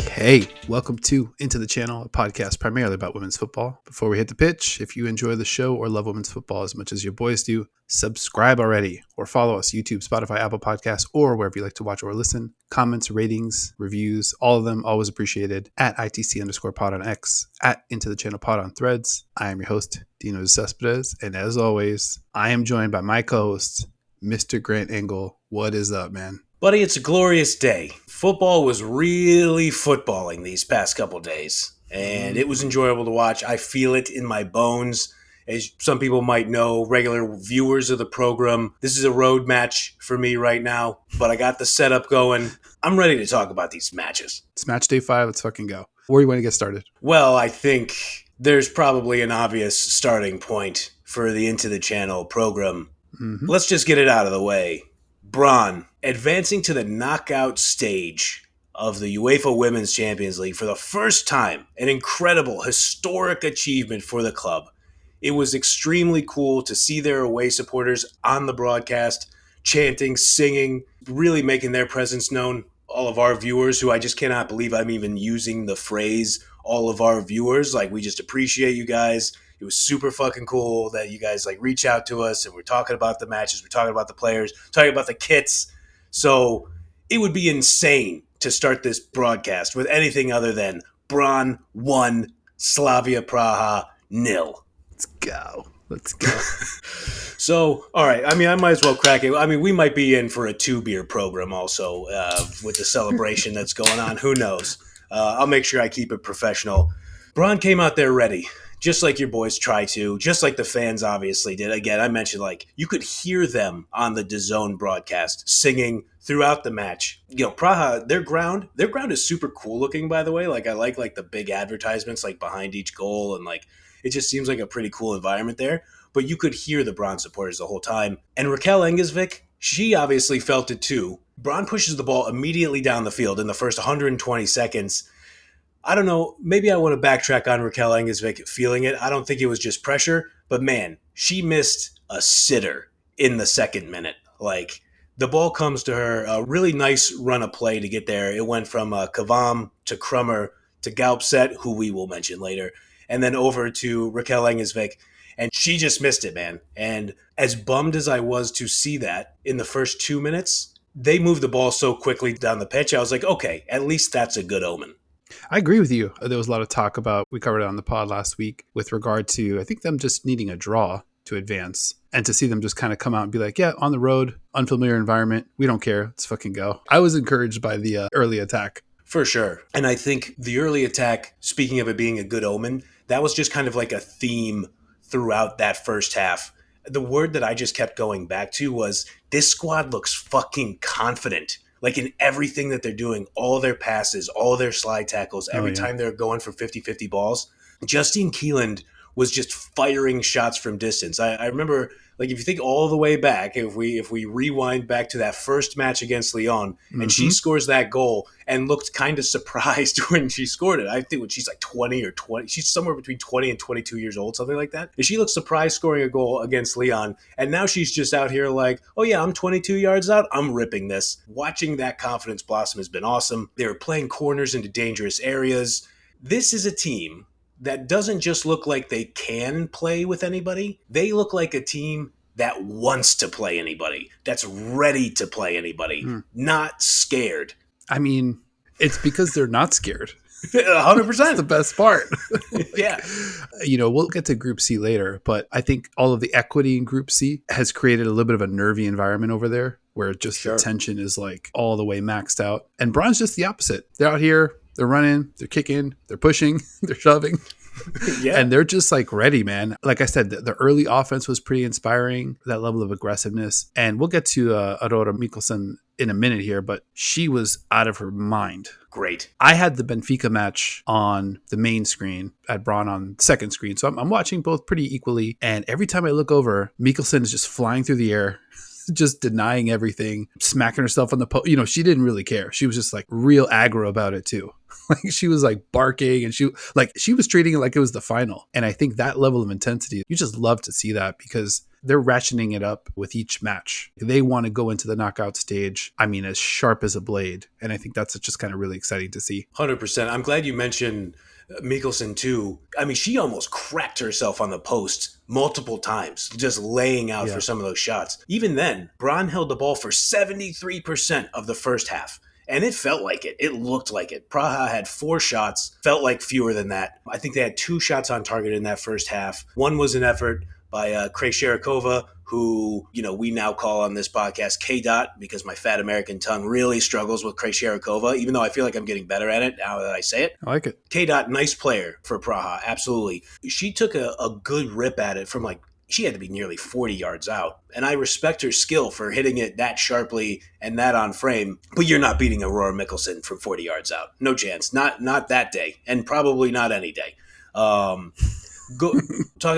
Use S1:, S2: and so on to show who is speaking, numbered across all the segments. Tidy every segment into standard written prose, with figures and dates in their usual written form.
S1: Okay, welcome to Into the Channel, a podcast primarily about women's football. Before we hit the pitch, if you enjoy the show or love women's football as much as your boys do, subscribe already or follow us YouTube, Spotify, Apple Podcasts, or wherever you like to watch or listen. Comments, ratings, reviews, all of them always appreciated at ITC_pod on X, at Into the Channel pod on Threads. I am your host, Dino Cespedes, and as always, I am joined by my co-host, Mr. Grant Engel. What is up, man?
S2: Buddy, it's a glorious day. Football was really footballing these past couple days, and it was enjoyable to watch. I feel it in my bones. As some people might know, regular viewers of the program, this is a road match for me right now, but I got the setup going. I'm ready to talk about these matches.
S1: It's Matchday 5. Let's fucking go. Where do you want to get started?
S2: Well, I think there's probably an obvious starting point for the Into the Channel program. Let's just get it out of the way. Brann advancing to the knockout stage of the UEFA Women's Champions League for the first time. An incredible, historic achievement for the club. It was extremely cool to see their away supporters on the broadcast, chanting, singing, really making their presence known. All of our viewers, who I just cannot believe I'm even using the phrase, all of our viewers, like, we just appreciate you guys. It was super fucking cool that you guys reach out to us and we're talking about the matches, we're talking about the players, talking about the kits. So it would be insane to start this broadcast with anything other than Brann 1, Slavia Praha 0.
S1: Let's go.
S2: So, all right. I mean, I might as well crack it. I mean, we might be in for a 2-beer program also with the celebration that's going on. Who knows? I'll make sure I keep it professional. Brann came out there ready. Just like your boys try to, just like the fans obviously did. Again, I mentioned you could hear them on the DAZN broadcast singing throughout the match. You know, Praha, their ground is super cool looking, by the way. I like the big advertisements behind each goal, and it just seems like a pretty cool environment there. But you could hear the Brann supporters the whole time. And Raquel Engelsvik, she obviously felt it too. Brann pushes the ball immediately down the field in the first 120 seconds. I don't know, maybe I want to backtrack on Raquel Engelsvik feeling it. I don't think it was just pressure, but man, she missed a sitter in the second minute. The ball comes to her, a really nice run of play to get there. It went from Kavam to Krummer to Gaupset, who we will mention later, and then over to Raquel Engelsvik, and she just missed it, man. And as bummed as I was to see that in the first 2 minutes, they moved the ball so quickly down the pitch. I was like, okay, at least that's a good omen.
S1: I agree with you. There was a lot of talk about, we covered it on the pod last week, with regard to, I think, them just needing a draw to advance, and to see them just kind of come out and be like, yeah, on the road, unfamiliar environment, we don't care, let's fucking go. I was encouraged by the early attack.
S2: For sure. And I think the early attack, speaking of it being a good omen, that was just kind of like a theme throughout that first half. The word that I just kept going back to was, this squad looks fucking confident. In everything that they're doing, all their passes, all their slide tackles, every time they're going for 50-50 balls. Justine Kieland was just firing shots from distance. I remember, if you think all the way back, if we rewind back to that first match against Lyon, and she scores that goal and looked kind of surprised when she scored it. I think when she's 20 or 20, she's somewhere between 20 and 22 years old, something like that. And she looked surprised scoring a goal against Lyon, and now she's just out here oh yeah, I'm 22 yards out, I'm ripping this. Watching that confidence blossom has been awesome. They were playing corners into dangerous areas. This is a team that doesn't just look like they can play with anybody. They look like a team that wants to play anybody, that's ready to play anybody, not scared.
S1: I mean, it's because they're not scared.
S2: 100%.
S1: That's the best part.
S2: Yeah.
S1: We'll get to Group C later, but I think all of the equity in Group C has created a little bit of a nervy environment over there, where just the tension is all the way maxed out. And Brann's just the opposite. They're out here, they're running, they're kicking, they're pushing, they're shoving.
S2: Yeah.
S1: And they're just ready, man. Like I said, the early offense was pretty inspiring, that level of aggressiveness. And we'll get to Aurora Mikkelsen in a minute here, but she was out of her mind.
S2: Great.
S1: I had the Benfica match on the main screen, at Brann on second screen. So I'm watching both pretty equally. And every time I look over, Mikkelsen is just flying through the air, just denying everything, smacking herself on the post. She didn't really care. She was just real aggro about it too. She was barking, and she was treating it like it was the final. And I think that level of intensity, you just love to see that, because they're ratcheting it up with each match. They want to go into the knockout stage, I mean, as sharp as a blade. And I think that's just kind of really exciting to see.
S2: 100%. I'm glad you mentioned Mikkelsen too. I mean, she almost cracked herself on the post multiple times, just laying out for some of those shots. Even then, Brann held the ball for 73% of the first half. And it felt like it. It looked like it. Praha had 4 shots, felt like fewer than that. I think they had 2 shots on target in that first half. One was an effort by Krejcirkova, who, we now call on this podcast K-Dot, because my fat American tongue really struggles with Krejcirkova, even though I feel like I'm getting better at it now that I say it.
S1: I like it.
S2: K-Dot, nice player for Praha, absolutely. She took a good rip at it from she had to be nearly 40 yards out. And I respect her skill for hitting it that sharply and that on frame. But you're not beating Aurora Mikkelsen from 40 yards out. No chance. Not that day. And probably not any day. Talking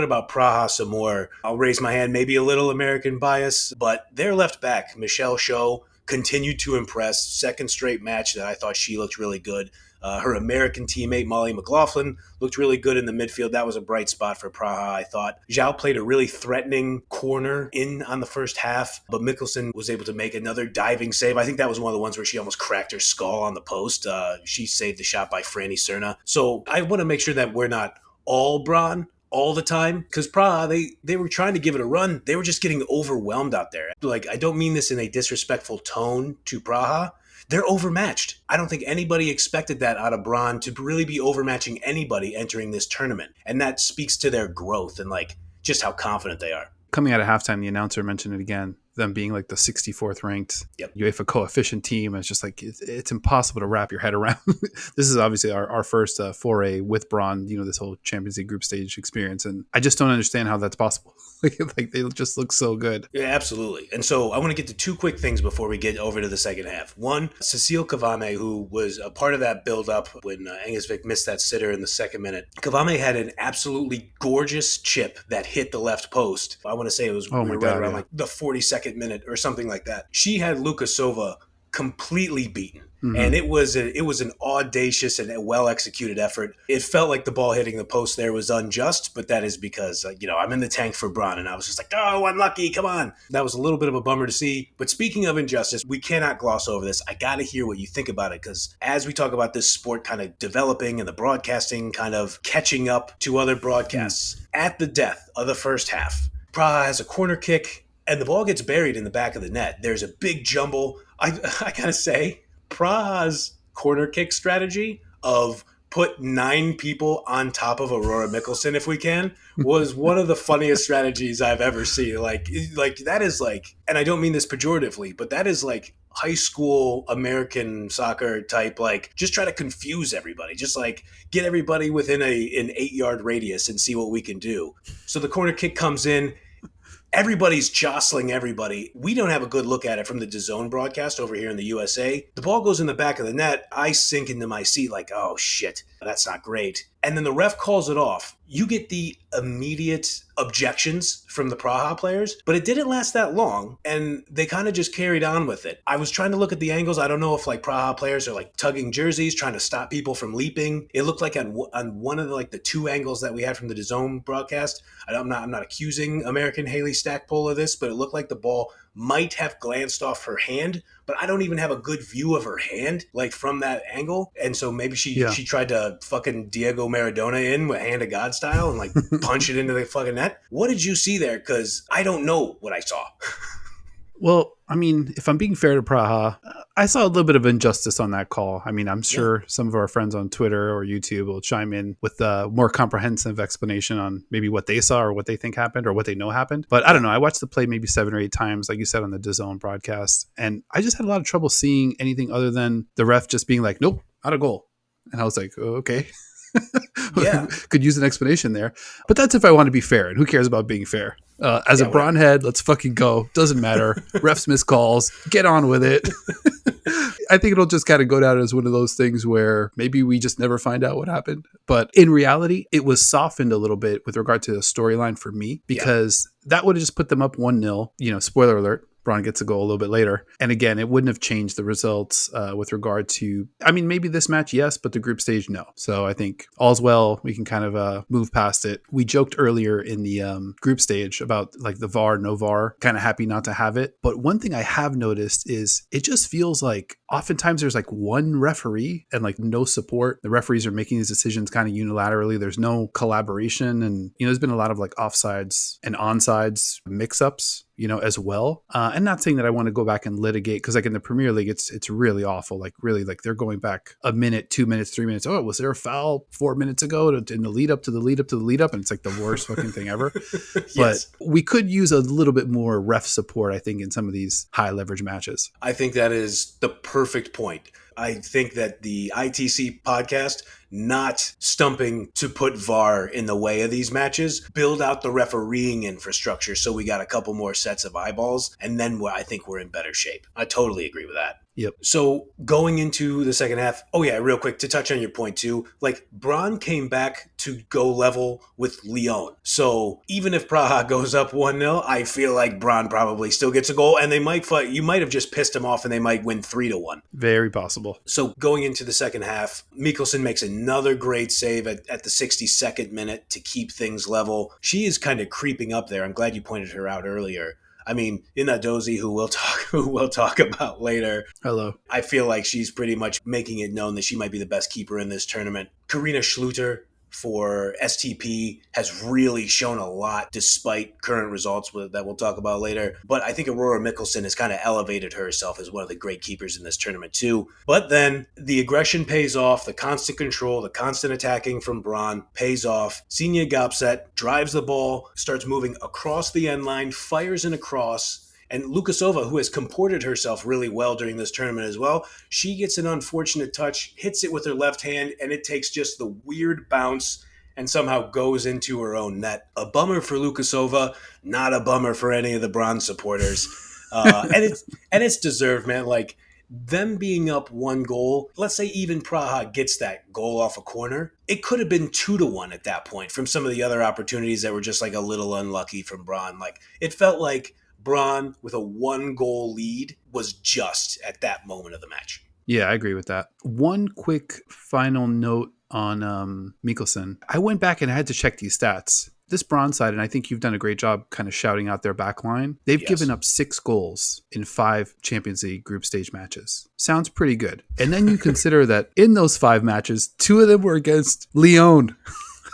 S2: about Praha some more, I'll raise my hand, maybe a little American bias, but their left back, Michelle Shaw, continued to impress. Second straight match that I thought she looked really good. Her American teammate, Molly McLaughlin, looked really good in the midfield. That was a bright spot for Praha, I thought. Zhao played a really threatening corner in on the first half, but Mikkelsen was able to make another diving save. I think that was one of the ones where she almost cracked her skull on the post. She saved the shot by Franny Cerna. So I want to make sure that we're not all Brann all the time, because Praha, they were trying to give it a run. They were just getting overwhelmed out there. I don't mean this in a disrespectful tone to Praha. They're overmatched. I don't think anybody expected that out of Brann, to really be overmatching anybody entering this tournament. And that speaks to their growth and just how confident they are.
S1: Coming out of halftime, the announcer mentioned it again, them being the 64th ranked UEFA coefficient team. It's just it's impossible to wrap your head around. This is obviously our first foray with Brann, this whole Champions League group stage experience. And I just don't understand how that's possible. They just look so good.
S2: Yeah, absolutely. And so I want to get to 2 quick things before we get over to the second half. One, Cecile Cavame, who was a part of that build-up when Engelsvik missed that sitter in the second minute. Cavame had an absolutely gorgeous chip that hit the left post. I want to say it was around the 42nd minute or something like that. She had Lukasova completely beaten. Mm-hmm. And it was an audacious and well-executed effort. It felt like the ball hitting the post there was unjust, but that is because, I'm in the tank for Brann, and I was just oh, unlucky, come on. That was a little bit of a bummer to see. But speaking of injustice, we cannot gloss over this. I got to hear what you think about it, because as we talk about this sport kind of developing and the broadcasting kind of catching up to other broadcasts, at the death of the first half, Praha has a corner kick, and the ball gets buried in the back of the net. There's a big jumble. I gotta say, Praha's corner kick strategy of put 9 people on top of Aurora Mikkelsen if we can was one of the funniest strategies I've ever seen. That is and I don't mean this pejoratively, but that is high school American soccer type, just try to confuse everybody. Just get everybody within an 8-yard radius and see what we can do. So the corner kick comes in. Everybody's jostling everybody. We don't have a good look at it from the DAZN broadcast over here in the USA. The ball goes in the back of the net. I sink into my seat oh, shit, that's not great. And then the ref calls it off. You get the immediate objections from the Praha players, but it didn't last that long, and they kind of just carried on with it. I was trying to look at the angles. I don't know if Praha players are tugging jerseys, trying to stop people from leaping. It looked like on one of the 2 angles that we had from the DAZN broadcast. I'm not accusing American Haley Stackpole of this, but it looked like the ball might have glanced off her hand, but I don't even have a good view of her hand from that angle. And so maybe she tried to fucking Diego Maradona in with hand of God style and punch it into the fucking net. What did you see there? Because I don't know what I saw.
S1: Well, I mean, if I'm being fair to Praha, I saw a little bit of injustice on that call. I mean, I'm sure some of our friends on Twitter or YouTube will chime in with a more comprehensive explanation on maybe what they saw or what they think happened or what they know happened. But I don't know. I watched the play maybe 7 or 8 times, like you said, on the DAZN broadcast. And I just had a lot of trouble seeing anything other than the ref just being nope, not a goal. And I was oh, okay.
S2: Yeah.
S1: Could use an explanation there. But that's if I want to be fair. And who cares about being fair? As a Brann head, let's fucking go. Doesn't matter. Refs miss calls. Get on with it. I think it'll just kind of go down as one of those things where maybe we just never find out what happened. But in reality, it was softened a little bit with regard to the storyline for me, because that would have just put them up 1-0. Spoiler alert. Brann gets a goal a little bit later. And again, it wouldn't have changed the results with regard to, I mean, maybe this match, yes, but the group stage, no. So I think all's well. We can kind of move past it. We joked earlier in the group stage about like the VAR, no VAR, kind of happy not to have it. But one thing I have noticed is it just feels like oftentimes there's like one referee and like no support. The referees are making these decisions kind of unilaterally. There's no collaboration. And, there's been a lot of like offsides and onsides mix-ups, as well. And not saying that I want to go back and litigate, because like in the Premier League, it's really awful. Like really, like they're going back a minute, 2 minutes, 3 minutes. Oh, was there a foul 4 minutes ago in the lead up to the lead up to the lead up? And it's like the worst fucking thing ever. Yes. But we could use a little bit more ref support, I think, in some of these high leverage matches.
S2: I think that is the perfect point. I think that the ITC podcast not stumping to put VAR in the way of these matches, build out the refereeing infrastructure so we got a couple more sets of eyeballs, and then I think we're in better shape. I totally agree with that.
S1: Yep.
S2: So going into the second half, real quick, to touch on your point too, like Brann came back to go level with Lyon. So even if Praha goes up 1-0, I feel like Brann probably still gets a goal, and they might fight. You might have just pissed him off and they might win 3-1.
S1: Very possible.
S2: So going into the second half, Mikkelsen makes another great save at the 62nd minute to keep things level. She is kind of creeping up there. I'm glad you pointed her out earlier. I mean, Inadozie, who we'll talk about later.
S1: Hello.
S2: I feel like she's pretty much making it known that she might be the best keeper in this tournament. Karina Schluter for STP has really shown a lot despite current results that we'll talk about later. But I think Aurora Mikkelsen has kind of elevated herself as one of the great keepers in this tournament too. But then the aggression pays off, the constant control, the constant attacking from Brann pays off. Sinja Gopset drives the ball, starts moving across the end line, fires in a cross. And Lukasova, who has comported herself really well during this tournament as well, she gets an unfortunate touch, hits it with her left hand, and it takes just the weird bounce and somehow goes into her own net. A bummer for Lukasova, not a bummer for any of the Brann supporters. And it's deserved, man. Like, them being up 1 goal, let's say even Praha gets that goal off a corner, it could have been 2-1 at that point from some of the other opportunities that were just like a little unlucky from Brann. Like, it felt like Brann with a 1-goal lead was just at that moment of the match.
S1: Yeah, I agree with that. One quick final note on Mikkelsen. I went back and I had to check these stats. This Brann side, and I think you've done a great job kind of shouting out their back line, they've given up 6 goals in 5 Champions League group stage matches. Sounds pretty good. And then you consider that in those 5 matches, 2 of them were against Lyon.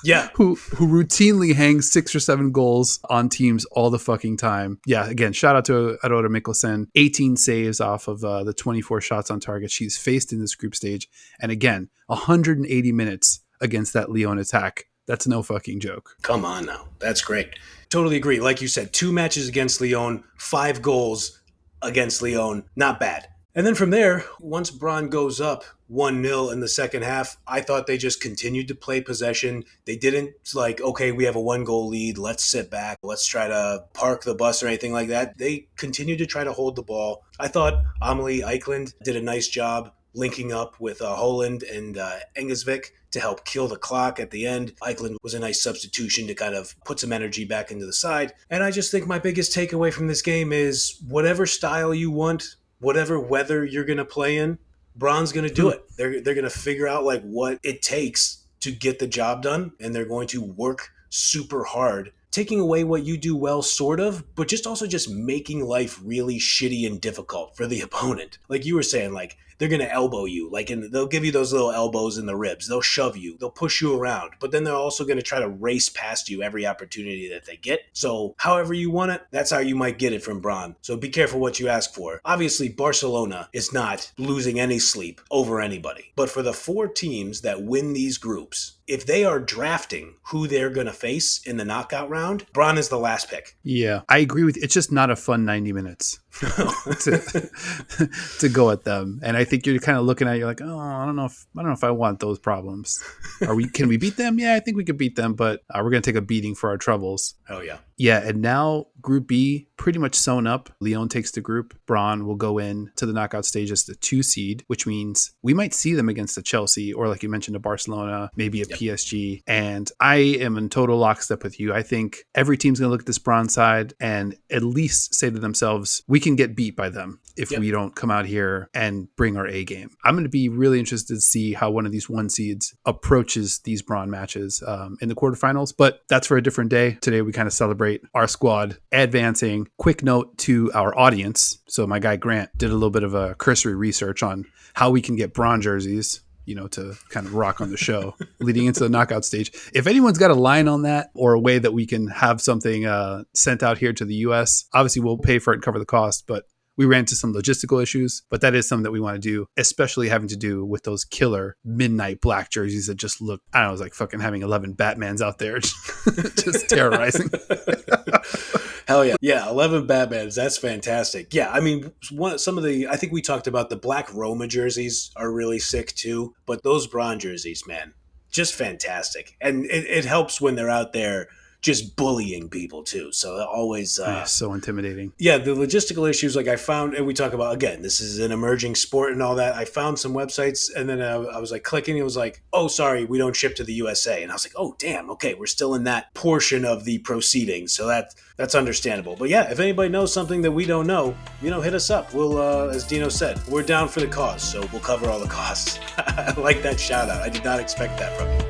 S2: Yeah.
S1: Who routinely hangs 6 or 7 goals on teams all the fucking time. Yeah, again, shout out to Aurora Mikkelsen. 18 saves off of the 24 shots on target she's faced in this group stage. And again, 180 minutes against that Lyon attack. That's no fucking joke.
S2: Come on now. That's great. Totally agree. Like you said, 2 matches against Lyon, 5 goals against Lyon. Not bad. And then from there, once Brann goes up 1-0 in the second half, I thought they just continued to play possession. They didn't like, okay, we have a 1-goal lead. Let's sit back. Let's try to park the bus or anything like that. They continued to try to hold the ball. I thought Amelie Eikeland did a nice job linking up with Holland and Engesvik to help kill the clock at the end. Eikeland was a nice substitution to kind of put some energy back into the side. And I just think my biggest takeaway from this game is whatever style you want, whatever weather you're going to play in, Brann's going to do it. They're going to figure out like what it takes to get the job done, and they're going to work super hard, taking away what you do well, sort of, but just also just making life really shitty and difficult for the opponent. Like you were saying, like they're going to elbow you, they'll give you those little elbows in the ribs. They'll shove you. They'll push you around, but then they're also going to try to race past you every opportunity that they get. So however you want it, that's how you might get it from Brann. So be careful what you ask for. Obviously, Barcelona is not losing any sleep over anybody. But for the 4 teams that win these groups, if they are drafting who they're going to face in the knockout round, Brann is the last pick.
S1: Yeah, I agree with you. It's just not a fun 90 minutes to go at them. And I think you're kind of looking at it, you're like, oh, I don't know if I want those problems. Can we beat them? Yeah, I think we could beat them, but we're going to take a beating for our troubles.
S2: Oh, yeah.
S1: Yeah, and now Group B pretty much sewn up. Lyon takes the group. Brann will go in to the knockout stage as the 2 seed, which means we might see them against a Chelsea or, like you mentioned, a Barcelona, maybe a PSG. And I am in total lockstep with you. I think every team's going to look at this Brann side and at least say to themselves, we can get beat by them if
S2: Yep.
S1: we don't come out here and bring our A game. I'm going to be really interested to see how one of these 1 seeds approaches these Brann matches in the quarterfinals, but that's for a different day. Today we kind of celebrate our squad advancing. Quick note to our audience. So my guy Grant did a little bit of a cursory research on how we can get Brann jerseys, to kind of rock on the show leading into the knockout stage. If anyone's got a line on that or a way that we can have something sent out here to the US, obviously we'll pay for it and cover the cost, but we ran into some logistical issues, but that is something that we want to do, especially having to do with those killer midnight black jerseys that just look, I don't know, it was like fucking having 11 Batmans out there just terrorizing.
S2: Hell yeah. Yeah, 11 Batmans. That's fantastic. Yeah, I mean, I think we talked about the black Roma jerseys are really sick too, but those Brann jerseys, man, just fantastic. And it helps when they're out there just bullying people too. So always
S1: so intimidating.
S2: Yeah, the logistical issues, like I found, and we talk about, again, this is an emerging sport and all that. I found some websites, and then I was like clicking, it was like, oh, sorry, we don't ship to the USA. And I was like, oh, damn, okay, we're still in that portion of the proceedings. So that's understandable. But yeah, if anybody knows something that we don't know, hit us up. We'll, as Dino said, we're down for the cause, so we'll cover all the costs. I like that shout out. I did not expect that from you.